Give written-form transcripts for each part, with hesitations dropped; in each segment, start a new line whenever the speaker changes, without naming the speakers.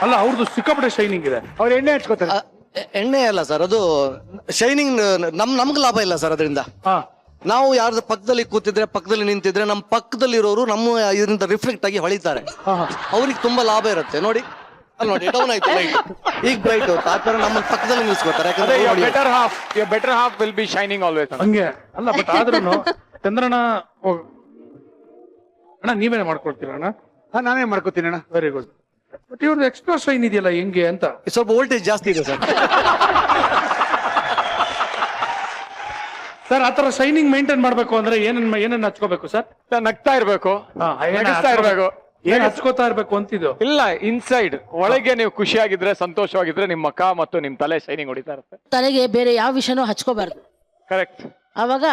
ಅಲ್ಲ ಅವ್ರದ್ದು ಸಿಕ್ಕಾಪಟ್ಟೆ ಶೈನಿಂಗ್ ಇದೆ.
ಅವ್ರು ಎಣ್ಣೆ ಹಚ್ಕೋತಾರೆ.
ಎಣ್ಣೆ ಅಲ್ಲ ಸರ್, ಅದು ಶೈನಿಂಗ್. ನಮ್ಗೆ ಲಾಭ ಇಲ್ಲ ಸರ್ ಅದರಿಂದ.
ಹಾ,
ನಾವು ಯಾರ್ದು ಪಕ್ಕದಲ್ಲಿ ಕೂತಿದ್ರೆ, ಪಕ್ಕದಲ್ಲಿ ನಿಂತಿದ್ರೆ, ನಮ್ಮ ಪಕ್ಕದಲ್ಲಿರೋರು ನಮ್ಮ ಇದರಿಂದ ರಿಫ್ಲೆಕ್ಟ್ ಆಗಿ ಹೊಳಿತಾರೆ. ಅವ್ರಿಗೆ ತುಂಬಾ ಲಾಭ ಇರುತ್ತೆ. ನೋಡಿ ಅಲ್ಲಿ ನೋಡಿ, ಡೌನ್ ಆಯ್ತು ಲೈಟ್, ಈಗ ಬ್ರೈಟ್ ಹೋಗ್ತಾ ಆ ತರ ನಮ್ಮ ಪಕ್ಕದಲ್ಲಿ ನಿಲ್ಸ್ಕೊತಾರೆ. ಯಾಕಂದ್ರೆ
better half will be shining always.
ಹಂಗೆ ಅಲ್ಲ, ಬಟ್ ಆದ್ರೂ ಚಂದ್ರಣ್ಣ ಅಣ್ಣ ನೀವೇನೆ ಮಾಡ್ಕೊಳ್ತೀರ ಅಣ್ಣ?
ನಾನೇ ಮಾಡ್ಕೋತೀನಿ ಅಣ್ಣ.
Very good. ಬಟ್ ಇವ್ರದ್ದು ಎಕ್ಸ್ಟ್ರಾ ಶೈನ್ ಇದೆಯಲ್ಲ ಹೆಂಗೆ ಅಂತ?
ಸ್ವಲ್ಪ ವೋಲ್ಟೇಜ್ ಜಾಸ್ತಿ ಇದೆ ಸರ್.
ಸರ್ ಆತರ ಶೈನಿಂಗ್ ಮೇಂಟೈನ್ ಮಾಡ್ಬೇಕು ಅಂದ್ರೆ ಏನನ್ನ ಹಚ್ಕೋಬೇಕು ಸರ್?
ನಗ್ತಾ ಇರ್ಬೇಕು, ನಗಿಸ್ತಾ ಇರ್ಬೇಕು,
ಏನ್ ಹಚ್ಕೋತಾ ಇರ್ಬೇಕು ಅಂತಿದ್ದು?
ಇಲ್ಲ, ಇನ್ಸೈಡ್ ಒಳಗೆ ನೀವು ಖುಷಿಯಾಗಿದ್ರೆ, ಸಂತೋಷವಾಗಿದ್ರೆ ನಿಮ್ ಮುಖ ಮತ್ತು ನಿಮ್ ತಲೆ ಶೈನಿಂಗ್ ಹೊಡಿತಾ ಇರುತ್ತೆ.
ತಲೆಗೆ ಬೇರೆ ಯಾವ ವಿಷಯನೂ ಹಚ್ಕೋಬಾರ್ದು,
ಕರೆಕ್ಟ್.
ಅವಾಗ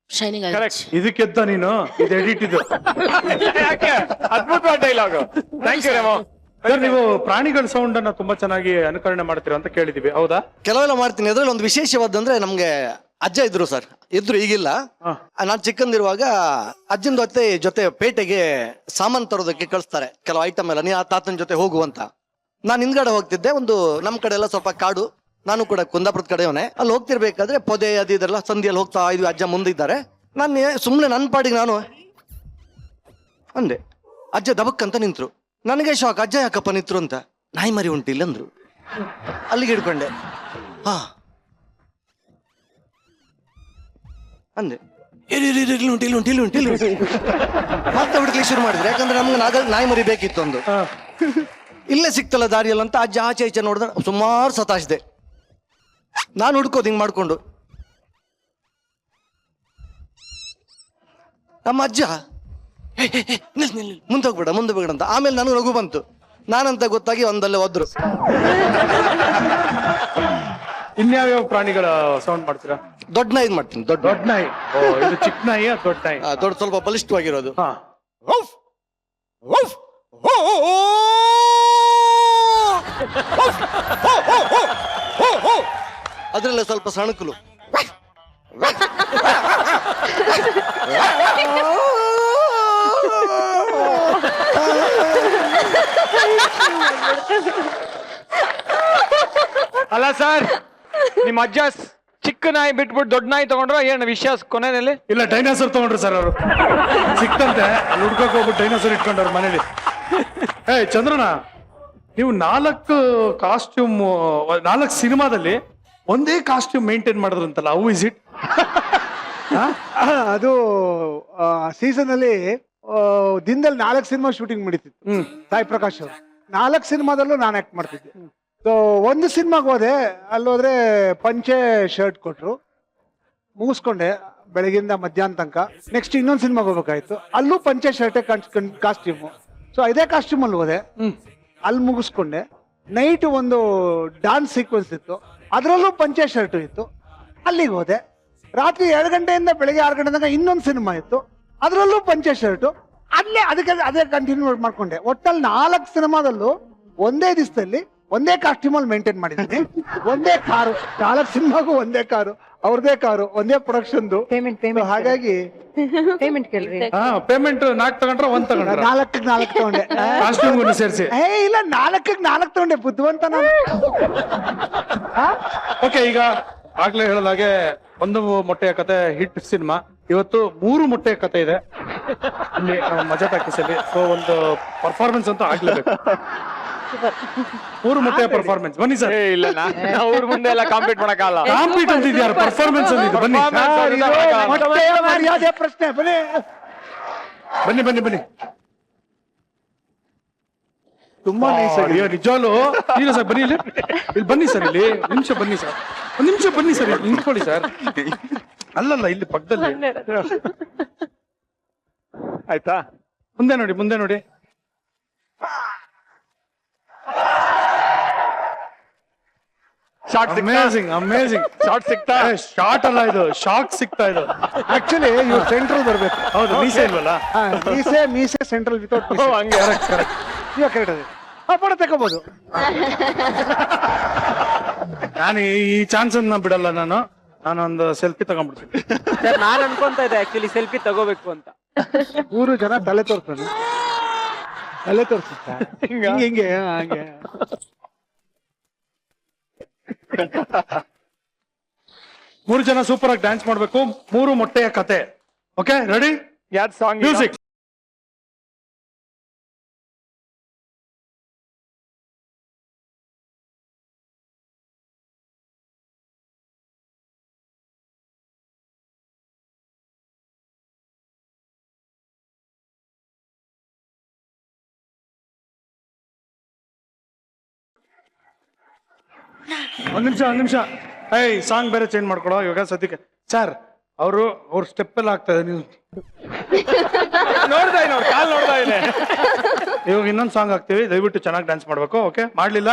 ಶೈನಿಂಗ್
ಕರೆಕ್ಟ್.
ಇದಕ್ಕೆದ್ದ ನೀನು ಇದು ಎಡಿಟ್ ಇದು.
ಯಾಕೆ ಅದ್ಭುತವಾದ dialogue. Thank you Remo.
Sir ನೀವು ಪ್ರಾಣಿಗಳ ಸೌಂಡ್ ಅನ್ನ ತುಂಬಾ ಚೆನ್ನಾಗಿ ಅನುಕರಣೆ ಮಾಡ್ತೀರಾ ಅಂತ ಕೇಳಿದೀವಿ, ಹೌದಾ?
ಕೆಲವೆಲ್ಲ ಮಾಡ್ತೀನಿ. ಅದ್ರಲ್ಲಿ ಒಂದು ವಿಶೇಷವಾದಂದ್ರೆ ನಮ್ಗೆ ಅಜ್ಜ ಇದ್ರು ಸರ್, ಇದ್ರು, ಈಗಿಲ್ಲ. ನಾನ್ ಚಿಕ್ಕಂದಿರುವಾಗ ಅಜ್ಜನ ಜೊತೆ ಪೇಟೆಗೆ ಸಾಮಾನ್ ತರೋದಕ್ಕೆ ಕಳಿಸ್ತಾರೆ ಕೆಲವು ಐಟಮ್ ಎಲ್ಲ, ನೀ ಆ ತಾತನ ಜೊತೆ ಹೋಗುವಂತ. ನಾನು ಹಿಂದ್ಗಡೆ ಹೋಗ್ತಿದ್ದೆ. ಒಂದು ನಮ್ ಕಡೆ ಎಲ್ಲ ಸ್ವಲ್ಪ ಕಾಡು, ನಾನು ಕೂಡ ಕುಂದಾಪುರದ ಕಡೆಯವನೇ. ಅಲ್ಲಿ ಹೋಗ್ತಿರ್ಬೇಕಾದ್ರೆ ಪೊದೆ ಅದು ಇದೆಲ್ಲ ಸಂಧಿಯಲ್ಲಿ ಹೋಗ್ತಾ ಇದ್ವಿ. ಅಜ್ಜ ಮುಂದಿದ್ದಾರೆ. ನಾನು ಸುಮ್ನೆ ನನ್ನ ಪಾಡಿಗೆ ನಾನು ಅಂದೆ. ಅಜ್ಜ ದಬಕ್ ಅಂತ ನಿಂತ್ರು. ನನಗೆ ಶಾಕ್, ಅಜ್ಜ ಯಾಕಪ್ಪ ನಿಂತ್ರು ಅಂತ. ನಾಯಿ ಮರಿ ಉಂಟಿಲ್ಲ ಅಂದ್ರು. ಅಲ್ಲಿಗೆ ಹಿಡ್ಕೊಂಡೆ. ಹಾ ಅಂದೆ, ಇಲ್ಲಿ ಮತ್ತೆ ಹುಡುಕ್ಲಿಕ್ಕೆ ಶುರು ಮಾಡಿದ್ರೆ. ಯಾಕಂದ್ರೆ ನಮ್ಗೆ ನಾಯಿ ಮರಿ ಬೇಕಿತ್ತು ಒಂದು. ಇಲ್ಲೇ ಸಿಕ್ತಲ್ಲ ದಾರಿಯಲ್ಲ ಅಂತ ಅಜ್ಜ ಆಚೆ ಈಚೆ ನೋಡಿದ್ರೆ ಸುಮಾರು ಸತಾಯಿಸಿದೆ. ನಾನು ಹುಡ್ಕೋದು ಹಿಂಗ್ ಮಾಡ್ಕೊಂಡು. ನಮ್ಮ ಅಜ್ಜ ಮುಂದೆ ಹೋಗ್ಬೇಡ ಅಂತ. ಆಮೇಲೆ ನನಗೆ ನಗು ಬಂತು. ನಾನಂತ ಗೊತ್ತಾಗಿ ಒಂದಲ್ಲೇ ಹೋದ್ರು.
ಇನ್ಯಾವ್ಯಾವ ಪ್ರಾಣಿಗಳ ಸೌಂಡ್ ಮಾಡ್ತೀರಾ?
ದೊಡ್ಡ ನಾಯಿ ಮಾಡ್ತೀನಿ. ದೊಡ್ಡ
ನಾಯಿ. ಇದು ಚಿಕ್ಕ ನಾಯಿ, ದೊಡ್ಡ ನಾಯಿ?
ದೊಡ್ಡ, ಸ್ವಲ್ಪ ಬಲಿಷ್ಠವಾಗಿರೋದು.
ಹಾ,
ಅದ್ರಲ್ಲ ಸ್ವಲ್ಪ ಸಣಕಲು.
ಅಲ್ಲ ಸರ್, ನಿಮ್ಮ ಅಜ್ಜ ಚಿಕ್ಕ ನಾಯಿ ಬಿಟ್ಬಿಟ್ಟು ದೊಡ್ಡ ನಾಯಿ ತಗೊಂಡ್ರ ಏನ್ ವಿಷಯ ಕೊನೆಯಲ್ಲಿ?
ಇಲ್ಲ, ಡೈನಾಸರ್ ತಗೊಂಡ್ರು ಸರ್ ಅವರು. ಸಿಕ್ತಂತೆ, ಅಲ್ಲಿ ಹುಡ್ಕಕ್ ಹೋಗ್ಬಿಟ್ಟು ಡೈನಾಸರ್ ಇಟ್ಕೊಂಡವ್ರು ಮನೇಲಿ. ಚಂದ್ರಣ್ಣ, ನೀವು 4 ಸಿನಿಮಾದಲ್ಲಿ ಒಂದೇ ಕಾಸ್ಟ್ಯೂಮ್ ಮೇಂಟೈನ್ ಮಾಡಿದ್ರಂತಲ್ಲ, ಹೌ ಇಸ್ ಇಟ್?
ಅದು ಸೀಸನ್ ಅಲ್ಲಿ ದಿನದಲ್ಲಿ 4 ಸಿನಿಮಾ ಶೂಟಿಂಗ್ ಮಾಡಿತಿತ್ತು ಸಾಯಿ ಪ್ರಕಾಶ್ ಅವರು. 4 ಸಿನಿಮಾದಲ್ಲೂ ನಾನು ಆಕ್ಟ್ ಮಾಡ್ತಿದ್ದೆ. ಸೊ ಒಂದು ಸಿನಿಮಾಗೆ ಹೋದೆ. ಅಲ್ಲೋದ್ರೆ ಪಂಚೆ ಶರ್ಟ್ ಕೊಟ್ರು, ಮುಗಿಸ್ಕೊಂಡೆ ಬೆಳಗಿಂದ ಮಧ್ಯಾಹ್ನ ತನಕ. ನೆಕ್ಸ್ಟ್ ಇನ್ನೊಂದು ಸಿನಿಮಾಗೆ ಹೋಗ್ಬೇಕಾಯ್ತು, ಅಲ್ಲೂ ಪಂಚೆ ಶರ್ಟೆ ಕಾಸ್ಟ್ಯೂಮು. ಸೊ ಇದೇ ಕಾಸ್ಟ್ಯೂಮ್ ಅಲ್ಲಿ ಹೋದೆ, ಅಲ್ಲಿ ಮುಗಿಸ್ಕೊಂಡೆ. ನೈಟ್ ಒಂದು ಡಾನ್ಸ್ ಸೀಕ್ವೆನ್ಸ್ ಇತ್ತು, ಅದರಲ್ಲೂ ಪಂಚೆ ಶರ್ಟ್ ಇತ್ತು, ಅಲ್ಲಿಗೆ ಹೋದೆ. ರಾತ್ರಿ 7 ಗಂಟೆಯಿಂದ ಬೆಳಗ್ಗೆ 6 ಗಂಟೆ ತನಕ ಇನ್ನೊಂದು ಸಿನಿಮಾ ಇತ್ತು, ಅದರಲ್ಲೂ ಪಂಚೆ ಶರ್ಟು. ಅದೇ ಕಂಟಿನ್ಯೂ ಮಾಡ್ಕೊಂಡೆ. ಒಟ್ಟಲ್ಲಿ 4 ಸಿನಿಮಾದಲ್ಲೂ ಒಂದೇ ದಿವಸದಲ್ಲಿ ಒಂದೇ ಕಾಸ್ಟ್ಯೂಮ್ ಅಲ್ಲಿ ಮೇಂಟೈನ್ ಮಾಡಿದ್ದೀನಿ. ಒಂದೇ ಕಾರು, 4 ಸಿನಿಮಾಗೂ ಒಂದೇ ಕಾರು, ಅವ್ರದೇ ಕಾರು, ಒಂದೇ ಪ್ರೊಡಕ್ಷನ್. ಹಾಗಾಗಿ
ಪೇಮೆಂಟ್ ಕೇಳ್ರಿ.
ಪೇಮೆಂಟ್ 4 ತಗೊಂಡ್ರ 1 ತಗೊಂಡ್ರ?
4 ತಗೊಂಡೆ.
ಕಾಸ್ಟ್ಯೂಮ್ ಸೇರಿಸಿ.
ಇಲ್ಲ, 4 ತಗೊಂಡೆ. ಬುದ್ಧಿವಂತ ನಾನು.
ಓಕೆ, ಈಗ ಆಗ್ಲೇ ಹೇಳಲಾಗೆ ಒಂದು ಮೊಟ್ಟೆಯ ಕತೆ ಹಿಟ್ ಸಿನಿಮಾ. ಇವತ್ತು 3 ಮೊಟ್ಟೆಯ ಕತೆ ಇದೆ ಇಲ್ಲಿ ಮಜಾ ಟಾಕೀಸಲ್ಲಿ. ಸೊ ಒಂದು ಪರ್ಫಾರ್ಮೆನ್ಸ್ ಅಂತೂ ಆಗ್ಲೇಬೇಕು. 3 ಮೊಟ್ಟೆಯ ಪರ್ಫಾರ್ಮೆನ್ಸ್. ಬನ್ನಿ ಸರ್.
ಇಲ್ಲ, ಅವ್ರ ಮುಂದೆ ಎಲ್ಲ ಕಾಂಪೀಟ್ ಮಾಡಕ್ಕಾಗಲ್ಲ.
ಕಾಂಪೀಟ್ ಅಂತಿದ್ಯಾರು, ಪರ್ಫಾರ್ಮೆನ್ಸ್ ಅಂತಿದ್ದು. ಬನ್ನಿ
ಮರ್ಯಾದೆ ಪ್ರಶ್ನೆ.
ಬನ್ನಿ.
ತುಂಬಾ
ನಿಜವಾಗ್ಲು ಇಲ್ಲ ಸರ್, ಬನ್ನಿ ಇಲ್ಲಿ ಬನ್ನಿ ಸರ್. ಇಲ್ಲಿ ಒಂದ್ ನಿಮಿಷ ಬನ್ನಿ ಸರ್, ಇಲ್ಲಿ ನಿಂತ್ಕೊಳ್ಳಿ ಸರ್. ಅಲ್ಲಲ್ಲ, ಇಲ್ಲಿ ಪಕ್ಕದಲ್ಲಿ.
ಆಯ್ತಾ?
ಮುಂದೆ ನೋಡಿ. ಅಮೇಜಿಂಗ್ ಶಾರ್ಟ್ ಸಿಗ್ತಾ. ಶಾರ್ಟ್ ಅಲ್ಲ ಇದು, ಶಾಕ್ ಸಿಗ್ತಾ ಇದು.
ಆಕ್ಚುಲಿ ಇವ್ರು ಸೆಂಟ್ರಲ್ ಬರ್ಬೇಕು.
ಹೌದು, ಮೀಸೆ ಇಲ್ವಲ್ಲ?
ಮೀಸೆ ಸೆಂಟ್ರಲ್ ವಿತೌಟ್
ಹಂಗೆ. ಕರೆಕ್ಟ್.
ಇವಾಗ ಕರೆಕ್ಟ್ ಅದೇ. ಪಡ ತಗೋಬಹುದು.
ನಾನು ಈ ಚಾನ್ಸ್ ಅನ್ನ ಬಿಡಲ್ಲ. ನಾನೊಂದು ಸೆಲ್ಫಿ ತಗೊಂಡ್ಬಿಡ್ತೀನಿ.
ನಾನು ಅನ್ಕೊಂತ ಇದ್ದೆ ಆಕ್ಚುಲಿ ಸೆಲ್ಫಿ ತಗೋಬೇಕು ಅಂತ.
3 ಜನ ತಲೆ ತೋರ್ಸ್ತಾನೆ. ಅಲ್ಲೇ ತೋರಿಸುತ್ತಾ ಹಿಂಗೆ ಹಿಂಗೆ ಹಂಗೆ.
ಮೂರು ಜನ ಸೂಪರ್ ಆಗಿ ಡ್ಯಾನ್ಸ್ ಮಾಡ್ಬೇಕು. 3 ಮೊಟ್ಟೆಯ ಕತೆ. Okay, ready?
ಯಾವ್ದು ಸಾಂಗ್
ಮ್ಯೂಸಿಕ್. ಒಂದ್ ನಿಮಿಷ ಏಯ್, ಸಾಂಗ್ ಬೇರೆ ಚೇಂಜ್ ಮಾಡ್ಕೊಡೋ ಇವಾಗ ಸದ್ಯಕ್ಕೆ. ಸರ್, ಅವ್ರ ಸ್ಟೆಪ್ ಎಲ್ಲ ಆಗ್ತದೆ, ನೀವು
ನೋಡ್ತಾ ಇದ್ದೀನಿ, ಕಾಲ್ ನೋಡ್ತಾ ಇದೆ.
ಇವಾಗ ಇನ್ನೊಂದು ಸಾಂಗ್ ಹಾಕ್ತೀವಿ, ದಯವಿಟ್ಟು ಚೆನ್ನಾಗಿ ಡ್ಯಾನ್ಸ್ ಮಾಡ್ಬೇಕು. ಓಕೆ, ಮಾಡ್ಲಿಲ್ಲ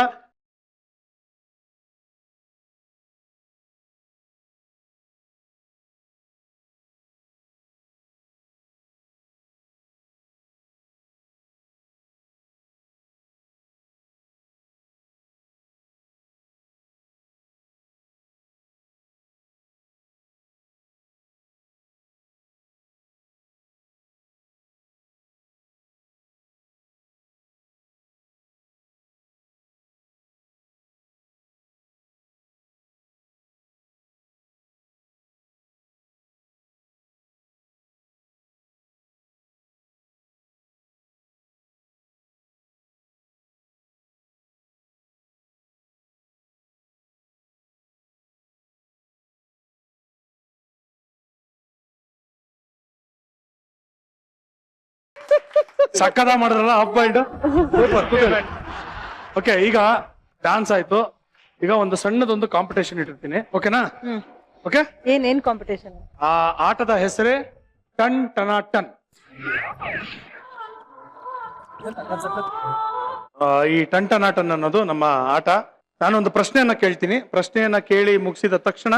ಸಕ್ಕದ ಮಾಡಿದ್ರಲ್ಲ ಅಪ್ ಪಾಯಿಂಟ್. ಓಕೆ, ಈಗ ಡ್ಯಾನ್ಸ್ ಆಯ್ತು. ಈಗ ಒಂದು ಸಣ್ಣದೊಂದು ಕಾಂಪಿಟೇಷನ್ ಇಟ್ಟಿರ್ತೀನಿ. ಓಕೆನಾ? ಓಕೆ,
ಏನ್ ಕಾಂಪಿಟೇಷನ್?
ಆ ಆಟದ ಹೆಸರೇ ಟನ್ ಟನ ಟನ್. ಈ ಟನ್ ಟನ ಟನ್ ಅನ್ನೋದು ನಮ್ಮ ಆಟ. ನಾನೊಂದು ಪ್ರಶ್ನೆಯನ್ನ ಕೇಳ್ತೀನಿ. ಪ್ರಶ್ನೆಯನ್ನ ಕೇಳಿ ಮುಗಿಸಿದ ತಕ್ಷಣ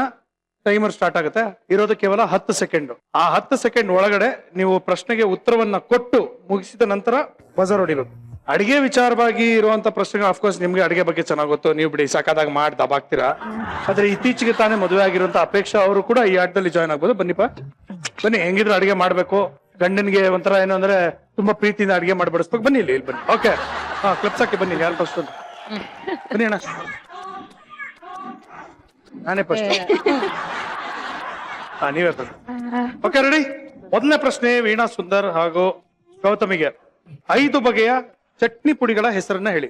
ಟೈಮರ್ ಸ್ಟಾರ್ಟ್ ಆಗುತ್ತೆ. ಇರೋದು ಕೇವಲ 10 ಸೆಕೆಂಡ್. ಆ 10 ಸೆಕೆಂಡ್ ಒಳಗಡೆ ನೀವು ಪ್ರಶ್ನೆಗೆ ಉತ್ತರವನ್ನ ಕೊಟ್ಟು ಮುಗಿಸಿದ ನಂತರ ಬಜರ್ ಹೊಡಿಬೇಕು. ಅಡಿಗೆ ವಿಚಾರವಾಗಿ ಇರುವಂತ ಪ್ರಶ್ನೆಗಳು ಅಫ್ಕೋರ್ಸ್ ನಿಮ್ಗೆ ಅಡಿಗೆ ಬಗ್ಗೆ ಚೆನ್ನಾಗಿ ಗೊತ್ತು, ನೀವು ಬಿಡಿ ಸಾಕಾದಾಗ ಮಾಡಿ ದಬಾಕ್ತೀರಾ. ಆದ್ರೆ ಇತ್ತೀಚೆಗೆ ತಾನೇ ಮದುವೆ ಆಗಿರುವಂತ ಅಪೇಕ್ಷಾ ಅವರು ಕೂಡ ಈ ಆಟದಲ್ಲಿ ಜಾಯ್ನ್ ಆಗ್ಬೋದು. ಬನ್ನಿಪ್ಪ, ಬನ್ನಿ. ಹೆಂಗಿದ್ರು ಅಡಿಗೆ ಮಾಡ್ಬೇಕು, ಗಂಡನಿಗೆ ಒಂಥರ ಏನು ಅಂದ್ರೆ ತುಂಬಾ ಪ್ರೀತಿಯಿಂದ ಅಡಿಗೆ ಮಾಡಿ ಬಡಿಸ್ಬೇಕು. ಬನ್ನಿ ಇಲ್ಲಿ ಬನ್ನಿ. ಓಕೆ, ಕ್ಲಿಪ್ಸ್ ಹಾಕಿ ಬನ್ನಿ. ಯಾರು ಫಸ್ಟ್? ಬನ್ನಿ ಅಣ್ಣ, ನಾನೇ ಫಸ್ಟ್. ನೀವೇ ಬನ್ನಿ. Okay, ready? ಮೊದಲನೇ ಪ್ರಶ್ನೆ ವೀಣಾ ಸುಂದರ್ ಹಾಗೂ ಗೌತಮಿಗೆ. 5 ಬಗೆಯ ಚಟ್ನಿ ಪುಡಿಗಳ ಹೆಸರನ್ನ ಹೇಳಿ.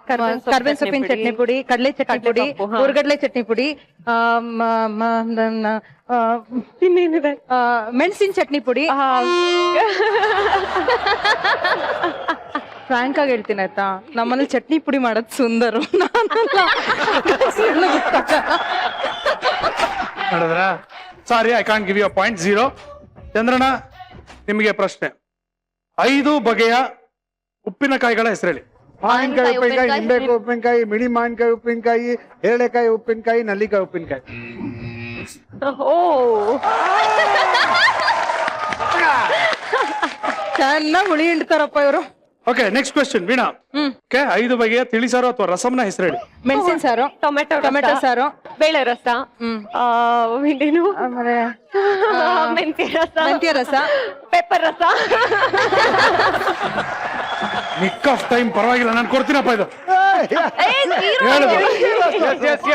ಕರ್ಬೇವಿನ ಸೊಪ್ಪಿನ ಚಟ್ನಿ ಪುಡಿ, ಕಡಲೆ ಚಟ್ನಿ ಪುಡಿ, ಹುರ್ಗಡ್ಲೆ ಚಟ್ನಿ ಪುಡಿ, ಇನ್ನೇನಿದೆ, ಮೆಣಸಿನ ಚಟ್ನಿ ಪುಡಿ. ಫ್ರಾಂಕ್ ಆಗಿ ಹೇಳ್ತೀನಿ ಆಯ್ತಾ, ನಮ್ಮನೇಲಿ ಚಟ್ನಿ ಪುಡಿ ಮಾಡೋದು ಸುಂದರು.
ನೋಡಿದ್ರ? Sorry, I can't give you point. 0. ಚಂದ್ರಣ್ಣ, ನಿಮಗೆ ಪ್ರಶ್ನೆ. 5 ಬಗೆಯ ಉಪ್ಪಿನಕಾಯಿಗಳ ಹೆಸರು ಹೇಳಿ.
ಮಾವಿನಕಾಯಿ ಉಪ್ಪಿನಕಾಯಿ, ನಿಂಬೆಕಾಯಿ ಉಪ್ಪಿನಕಾಯಿ, ಮಿಡಿ ಮಾವಿನಕಾಯಿ ಉಪ್ಪಿನಕಾಯಿ, ಎರಳೆಕಾಯಿ ಉಪ್ಪಿನಕಾಯಿ, ನಲ್ಲಿಕಾಯಿ ಉಪ್ಪಿನಕಾಯಿ.
ಚೆನ್ನಾಗಿ ಹುಳಿ ಹಿಂಡ್ತಾರಪ್ಪ ಇವರು.
Okay, next question Veena. Okay, 5 ಬಗೆಯ ತಿಳಿಸಾರು ಅಥವಾ ರಸಂನ ಹೆಸರು ಹೇಳಿ.
ಮೆಣಸಿನ ಸಾರು, ಟೊಮೆಟೊ ಸಾರು,
ಬೇಳೆ ರಸ, ಇನ್ನೇನು
ಆಮೇಲೆ
ಮೆಂತ್ಯ ರಸ, ಪೆಪ್ಪರ್ ರಸ.
ನಿಕ್ ಆಫ್ ಟೈಮ್ ಪರವಾಗಿಲ್ಲ, ನಾನು ಕೊಡ್ತೀನಪ್ಪ ಇದು.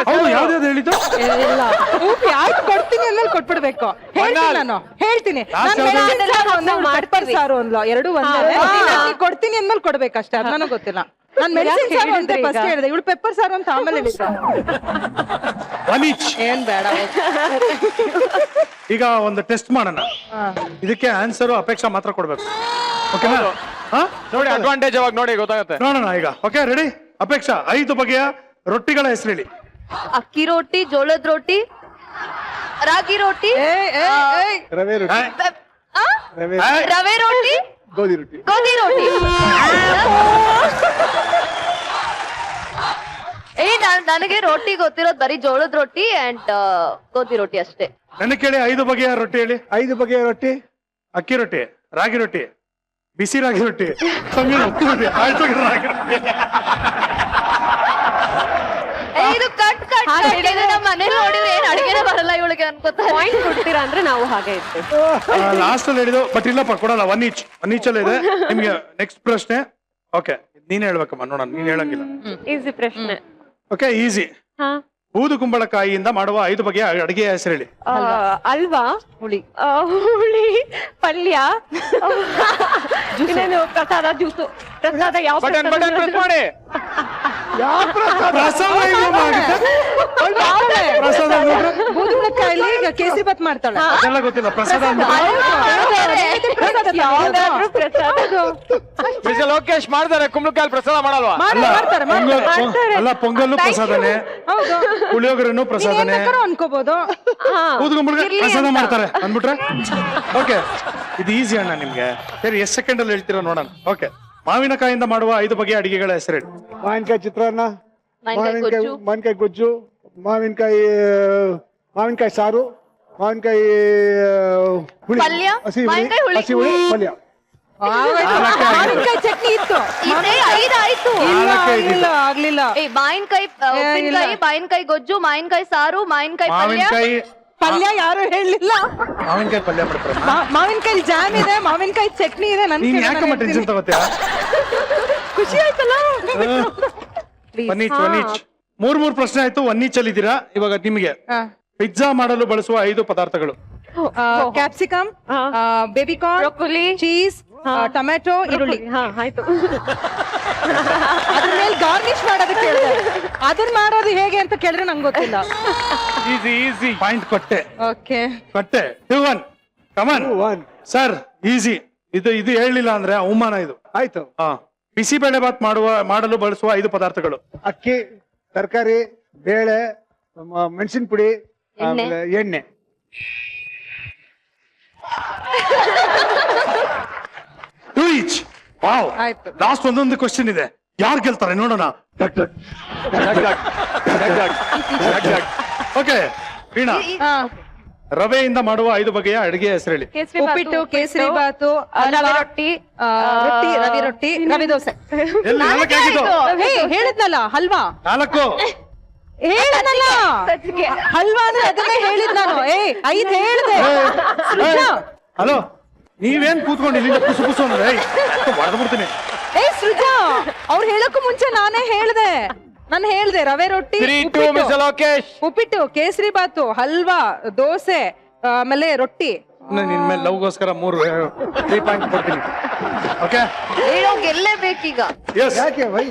ಹೌದು, ಯಾವ್ದು ಹೇಳಿದ್ದು?
ಯಾಕೆ ಕೊಡ್ತೀನಿ ಅಂದ್ಮೇಲೆ ಕೊಟ್ಬಿಡ್ಬೇಕು. ಹೇಳ್ತೀನಿ ಪೆಪ್ಪರ್ ಸಾರು ಅಂದ್ಲು, ಎರಡು ಒಂದೇ. ಕೊಡ್ತೀನಿ ಅಂದ್ಮೇಲೆ ಕೊಡ್ಬೇಕಷ್ಟೇ, ಅದ್ ನನಗೆ ಗೊತ್ತಿಲ್ಲ. ನಾನು ಮೆಣಸಿನ ಸಾರು ಅಂತ ಫಸ್ಟ್ ಹೇಳಿದೆ, ಇವಳು ಪೆಪ್ಪರ್ ಸಾರು ಅಂತ ಆಮೇಲೆ ಹೇಳಿದ್ರು. ಏನ್ ಬೇಡ.
ಈಗ ಒಂದು ಟೆಸ್ಟ್ ಮಾಡೋಣ. ಇದಕ್ಕೆ ಆನ್ಸರ್ ಅಪೇಕ್ಷಾ ಮಾತ್ರ ಕೊಡ್ಬೇಕು. ಓಕೆನಾ?
ನೋಡಿ, ಅಡ್ವಾಂಟೇಜ್ ಅವಾಗ ನೋಡಿ ಗೊತ್ತಾಗುತ್ತೆ.
ನೋಡೋಣ ಈಗ. Okay, ready? ಅಪೇಕ್ಷಾ, 5 ಬಗೆಯ ರೊಟ್ಟಿಗಳ ಹೆಸರು ಹೇಳಿ.
ಅಕ್ಕಿ ರೊಟ್ಟಿ, ಜೋಳದ ರೊಟ್ಟಿ, ರಾಗಿ ರೊಟ್ಟಿ,
ರವೆ ರೊಟ್ಟಿ,
ರವೆ ರೊಟ್ಟಿ,
ಗೋಧಿ ರೊಟ್ಟಿ.
ಗೋಧಿ ರೊಟ್ಟಿ. ನನಗೆ ರೊಟ್ಟಿ ಗೊತ್ತಿರೋದು ಬರೀ ಜೋಳದ ರೊಟ್ಟಿ ಅಂಡ್ ಗೋಧಿ ರೊಟ್ಟಿ ಅಷ್ಟೇ.
ನನ್ನ ಕೇಳಿ 5 ಬಗೆಯ ರೊಟ್ಟಿ ಹೇಳಿ.
5 ಬಗೆಯ ರೊಟ್ಟಿ.
ಅಕ್ಕಿ ರೊಟ್ಟಿ, ರಾಗಿ ರೊಟ್ಟಿ, ಬಿಸಿ ರಾಗಿ ರೊಟ್ಟಿ, ಉಪ್ಪು ರೊಟ್ಟಿ, ಆಯ್ತು ರಾಗಿ ರೊಟ್ಟಿ.
ಇದು ಕಟ್ ನಮ್ಮ ಮನೇಲಿ ನೋಡಿದ್ರೆ ಏನ್ ಅಡಿಗೆನೇ ಬರಲ್ಲ ಇವಳಿಗೆ ಅನ್ಕೋತಾ. ಪಾಯಿಂಟ್ ಕೊಡ್ತೀರಾ ಅಂದ್ರೆ ನಾವು ಹಾಗೆ ಇರ್ತೇವೆ.
ಲಾಸ್ಟ್ ಅಲ್ಲಿ ಹೇಳಿದ್ದು, ಬಟ್ ಇಲ್ಲಪ್ಪ ಕೊಡಲ್ಲ. 1 ಈಚ್ ಅಲ್ಲೇ ಇದೆ ನಿಮ್ಗೆ. ನೆಕ್ಸ್ಟ್ ಪ್ರಶ್ನೆ. ಓಕೆ ನೀನ್ ಹೇಳ್ಬೇಕಮ್ಮ, ನೋಡೋಣ, ನೀನ್ ಹೇಳಂಗಿಲ್ಲ.
ಈಸಿ ಪ್ರಶ್ನೆ.
Okay, easy.
ಹಾ.
ಬೂದು ಕುಂಬಳಕಾಯಿಯಿಂದ ಮಾಡುವ 5 ಬಗೆಯ ಅಡಿಗೆಯ ಹೆಸರು ಹೇಳಿ.
ಅಲ್ವಾ,
ಹುಳಿ,
ಹುಳಿ, ಪಲ್ಯ, ಇನ್ನೇನು ಪ್ರಸಾದ, ಜ್ಯೂಸು. ಪ್ರಸಾದ ಯಾವ
ಬಟನ್ ಪ್ರೆಸ್ ಮಾಡಿ.
ಪ್ರಸಾದ ಇಲ್ಲಮ್ಮ ಆಗುತ್ತೆ? ಪ್ರಸಾದ ಅಂದ್ಬಿಟ್ರೆ?
ಬೂದುಗುಂಬಳಕಾಯಲ್ಲಿ ಈಗ ಕೇಸರಿ ಬಾತ್ ಮಾಡ್ತಾಳೆ.
ಅದೆಲ್ಲ ಗೊತ್ತಿಲ್ಲ. ಪ್ರಸಾದ ಅಂದ್ಬಿಟ್ರೆ
ಯಾವ್ದಾದ್ರು ಪ್ರಸಾದ.
ಮಿಸ್ಟರ್ ಲೋಕೇಶ್ ಮಾಡ್ತಾರೆ, ಕುಂಬಳಕಾಯಿ ಪ್ರಸಾದ ಮಾಡಲ್ವಾ?
ಅಲ್ಲ, ಪೊಂಗಲ್ಲು ಪ್ರಸಾದನೆ,
ಹೌದು,
ಪುಳಿಯೋಗರೆನು ಪ್ರಸಾದನೆ,
ಅನ್ಕೋಬಹುದು.
ಬೂದುಗುಂಬಳಕಾಯಿ ಪ್ರಸಾದ ಮಾಡ್ತಾರೆ ಅಂದ್ಬಿಟ್ರೆ. ಓಕೆ, ಇದು ಈಸಿ ಅಣ್ಣ ನಿಮ್ಗೆ. ಸರಿ, ಎಷ್ಟು ಸೆಕೆಂಡ್ ಅಲ್ಲಿ ಹೇಳ್ತೀರಾ ನೋಡೋಣ. ಓಕೆ, ಮಾವಿನಕಾಯಿಂದ ಮಾಡುವ 5 ಬಗೆಯ ಅಡಿಗೆಗಳ ಹೆಸರು ಹೇಳಿ.
ಮಾವಿನಕಾಯಿ ಚಿತ್ರಾನ್ನ, ಮಾವಿನಕಾಯಿ ಗೊಜ್ಜು, ಮಾವಿನಕಾಯಿ ಸಾರು, ಮಾವಿನಕಾಯಿ ಹುಳಿ,
ಪಲ್ಯ,
ಹಸಿ
ಮಾವಿನಕಾಯಿ ಹುಳಿ.
ಹುಳಿ ಪಲ್ಯ.
ಮಾವಿನಕಾಯಿ ಚಟ್ನಿ ಇತ್ತು.
ಇದೇ 5 ಆಯ್ತು.
ಆಗ್ಲಿಲ್ಲ.
ಮಾವಿನಕಾಯಿ ಉಪ್ಪಿನಕಾಯಿ, ಮಾವಿನಕಾಯಿ ಗೊಜ್ಜು, ಮಾವಿನಕಾಯಿ ಸಾರು, ಮಾವಿನಕಾಯಿ ಪಲ್ಯ.
ಮಾವಿನಕಾಯಿ
ಪಲ್ಯ ಯಾರು ಹೇಳಲಿಲ್ಲ.
ಮಾವಿನಕಾಯಿ ಪಲ್ಯ ಮಾಡ್ತಾರೆ.
ಮಾವಿನಕಾಯಿ ಜಾಮ್ ಇದೆ, ಮಾವಿನಕಾಯಿ ಚಟ್ನಿ ಇದೆ.
ನೀನ್ ಯಾಕಮ್ಮ ಟೆನ್ಷನ್ ತಗೋತೀಯ?
ಖುಷಿ ಆಯ್ತಲ್ಲ.
ಒನ್ನೀಚ್ 3 ಪ್ರಶ್ನೆ ಆಯ್ತು. ಒನ್ನೀಚಲ್ಲಿ ಇದ್ದೀರಾ. ಇವಾಗ ನಿಮಗೆ ಪಿಜ್ಜಾ ಮಾಡಲು ಬಳಸುವ 5 ಪದಾರ್ಥಗಳು.
Capsicum, baby corn,
broccoli,
cheese, tomato, ಈರುಳ್ಳಿ.
ಆಯ್ತು.
ಅದ್ರ ಮೇಲೆ ಗಾರ್ನಿಶ್ ಮಾಡೋದಕ್ಕೆ ಹೇಳಿದೆ. ಅದನ್ನ ಮಾಡೋದು ಹೇಗೆ ಅಂತ ಕೇಳಿದ್ರೆ ನಂಗೆ ಗೊತ್ತಿಲ್ಲ.
ಈಸಿ.
ಪಾಯಿಂಟ್ ಕೊಟ್ಟೆ.
ಓಕೆ,
ಕೊಟ್ಟೆ. 2-1 ಕಮನ್ ಸರ್. ಈಸಿ. ಇದು ಹೇಳಲಿಲ್ಲ ಅಂದ್ರೆ ಅವಮಾನ ಇದು.
ಆಯ್ತು.
ಬಿಸಿಬೇಳೆ ಬಾತ್ ಮಾಡಲು ಬಳಸುವ 5 ಪದಾರ್ಥಗಳು.
ಅಕ್ಕಿ, ತರಕಾರಿ, ಬೇಳೆ, ಮೆಣಸಿನ ಪುಡಿ, ಆಮೇಲೆ ಎಣ್ಣೆ.
ವಾವ್,
ಆಯ್ತು.
ಲಾಸ್ಟ್ ಒಂದೊಂದು ಕ್ವಶನ್ ಇದೆ. ಯಾರು ಗೆಲ್ತಾರೆ ನೋಡೋಣ. ಓಕೆ, ವೀಣಾ, ರವೆಯಿಂದ ಮಾಡುವ 5 ಬಗೆಯ ಅಡಿಗೆ ಹೆಸರು ಹೇಳಿ.
ಉಪ್ಪಿಟ್ಟು, ಕೇಸರಿ ಬಾತು,
ರವೆ ರೊಟ್ಟಿ,
ರೊಟ್ಟಿ, ರವಿ ರೊಟ್ಟಿ, ರವಿ ದೋಸೆ.
ಎಲ್ಲಿ ನಾಲ್ಕು ಆಗಿದ್ದು?
ಹೇಳಿದ್ನಲ್ಲ ಹಲ್ವಾ.
4
ಹೇಳಿದ್ನಲ್ಲ ಹಲ್ವಾ ಅಂದ್ರೆ ಅದನ್ನೇ ಹೇಳಿದ್ ನಾನು. 5 ಹೇಳಿದೆ.
ಹಲೋ, ನೀವೇನ್ ಕೂತ್ಕೊಂಡು ಇಲ್ಲಿಂದ ಕುಸು ಕುಸು ಅಂದ್ರೆ ಹೊಡೆದ್ಬಿಡ್ತೀನಿ.
ಸೃಜಾ, ಅವ್ರು ಹೇಳಕ್ಕೂ ಮುಂಚೆ ನಾನೇ ಹೇಳ್ದೆ. ನಾನು ಹೇಳ್ದೆ ರವೆ ರೊಟ್ಟಿ,
3-2 ಮಿಸ್ಟರ್ ಲೋಕೇಶ್.
ಉಪ್ಪಿಟ್ಟು, ಕೇಸರಿ ಬಾತು, ಹಲ್ವಾ, ದೋಸೆ, ಆಮೇಲೆ ರೊಟ್ಟಿ.
ನಿನ್ ಮೇಲೆ ಲವ್ಗೋಸ್ಕರ 3 ಪಾಯಿಂಟ್ ಕೊಡ್ತೀನಿ. ಓಕೆ,
ಹೇಳೋ ಗೆಲ್ಲೇಬೇಕೀಗ.
ಎಸ್.
ಯಾಕೆ ವೈ?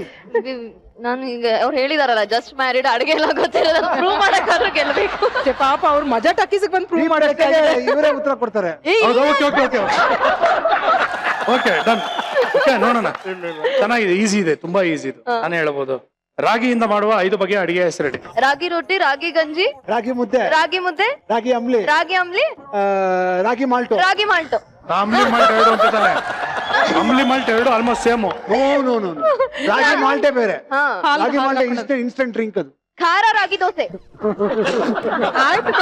ನಾನು ಈಗ ಅವ್ರು ಹೇಳಿದಾರಲ್ಲ, ಜಸ್ಟ್ ಮ್ಯಾರಿಡ್, ಅಡಿಗೆ ಎಲ್ಲ ಗೊತ್ತಿರೋದು, ಪ್ರೂವ್ ಮಾಡಕ್ಕಾದ್ರೂ ಗೆಲ್ಬೇಕು.
ಪಾಪ ಅವ್ರು ಮಜಾ ಟಾಕೀಸ್ ಬಂದು ಪ್ರೂವ್ ಮಾಡಕ್ಕೆ
ಇವರೇ ಉತ್ತರ ಕೊಡ್ತಾರೆ.
Okay, done. ಓಕೆ, ನೋಡೋಣ. ಚೆನ್ನಾಗಿದೆ, ಈಸಿ ಇದೆ, ತುಂಬಾ ಈಸಿ ಇದು. ನಾನೇ ಹೇಳ್ಬೋದು. ರಾಗಿಯಿಂದ ಮಾಡುವ 5 ಬಗೆಯ ಅಡಿಗೆ ಹೆಸರು ಹೇಳಿ.
ರಾಗಿ ರೊಟ್ಟಿ, ರಾಗಿ ಗಂಜಿ,
ರಾಗಿ ಮುದ್ದೆ,
ರಾಗಿ ಮುದ್ದೆ,
ರಾಗಿ ಅಂಬ್ಲಿ,
ರಾಗಿ ಅಂಬ್ಲಿ,
ರಾಗಿ ಮಾಲ್ಟು.
ರಾಗಿ ಮಾಲ್ಟು.
ಅಂಬ್ಲಿ ಮಾಲ್ಟ್ 2 ಅಂತ ತಾನೆ. ಅಂಬ್ಲಿ ಮಾಲ್ಟ್ 2 ಆಲ್ಮೋಸ್ಟ್ ಸೇಮ್.
ನೋ ರಾಗಿ ಮಾಲ್ಟೆ ಬೇರೆ.
ಹಾ.
ರಾಗಿ ಮಾಲ್ಟೆ ಇನ್ಸ್ಟೆಂಟ್ ಡ್ರಿಂಕ್ ಅದು.
ಖಾರ ರಾಗಿ ದೋಸೆ.
ಆಯ್ತು.